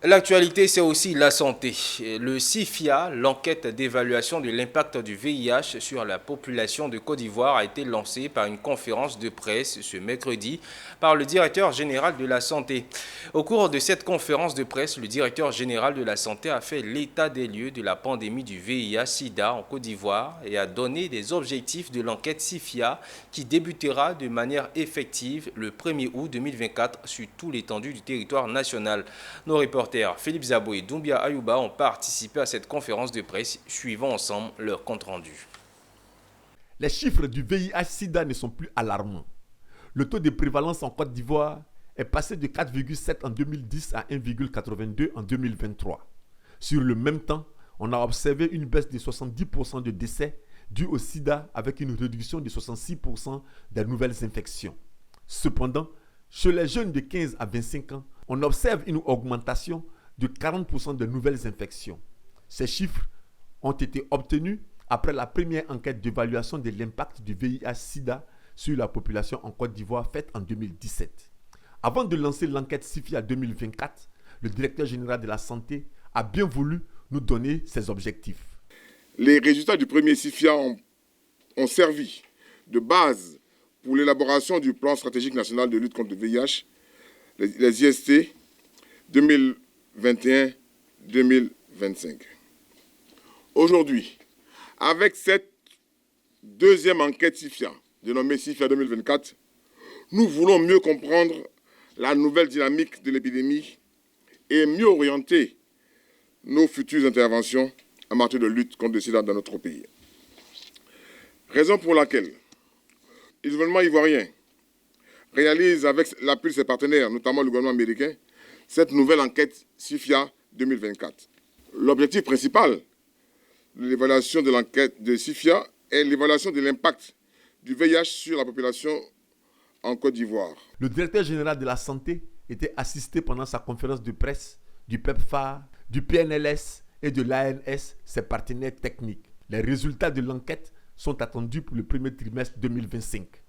L'actualité, c'est aussi la santé. Le CIFIA, l'enquête d'évaluation de l'impact du VIH sur la population de Côte d'Ivoire, a été lancée par une conférence de presse ce mercredi par le directeur général de la santé. Au cours de cette conférence de presse, le directeur général de la santé a fait l'état des lieux de la pandémie du VIH-Sida en Côte d'Ivoire et a donné des objectifs de l'enquête CIFIA qui débutera de manière effective le 1er août 2024 sur tout l'étendue du territoire national. Nos reporters Philippe Zabo et Doumbia Ayouba ont participé à cette conférence de presse. Suivons ensemble leur compte-rendu. Les chiffres du VIH-Sida ne sont plus alarmants. Le taux de prévalence en Côte d'Ivoire est passé de 4,7 en 2010 à 1,82 en 2023. Sur le même temps, on a observé une baisse de 70% de décès dus au sida avec une réduction de 66% des nouvelles infections. Cependant, chez les jeunes de 15 à 25 ans, on observe une augmentation de 40% de nouvelles infections. Ces chiffres ont été obtenus après la première enquête d'évaluation de l'impact du VIH-Sida sur la population en Côte d'Ivoire faite en 2017. Avant de lancer l'enquête CIFIA 2024, le directeur général de la santé a bien voulu nous donner ses objectifs. Les résultats du premier CIFIA ont servi de base pour l'élaboration du plan stratégique national de lutte contre le VIH, les IST 2021-2025. Aujourd'hui, avec cette deuxième enquête CIFIA, dénommée CIFIA 2024, nous voulons mieux comprendre la nouvelle dynamique de l'épidémie et mieux orienter nos futures interventions en matière de lutte contre le sida dans notre pays. Raison pour laquelle le gouvernement ivoirien réalise avec l'appui de ses partenaires, notamment le gouvernement américain, cette nouvelle enquête CIFIA 2024. L'objectif principal de l'évaluation de l'enquête de CIFIA est l'évaluation de l'impact du VIH sur la population en Côte d'Ivoire. Le directeur général de la santé était assisté pendant sa conférence de presse du PEPFAR, du PNLS et de l'ANS, ses partenaires techniques. Les résultats de l'enquête sont attendus pour le premier trimestre 2025.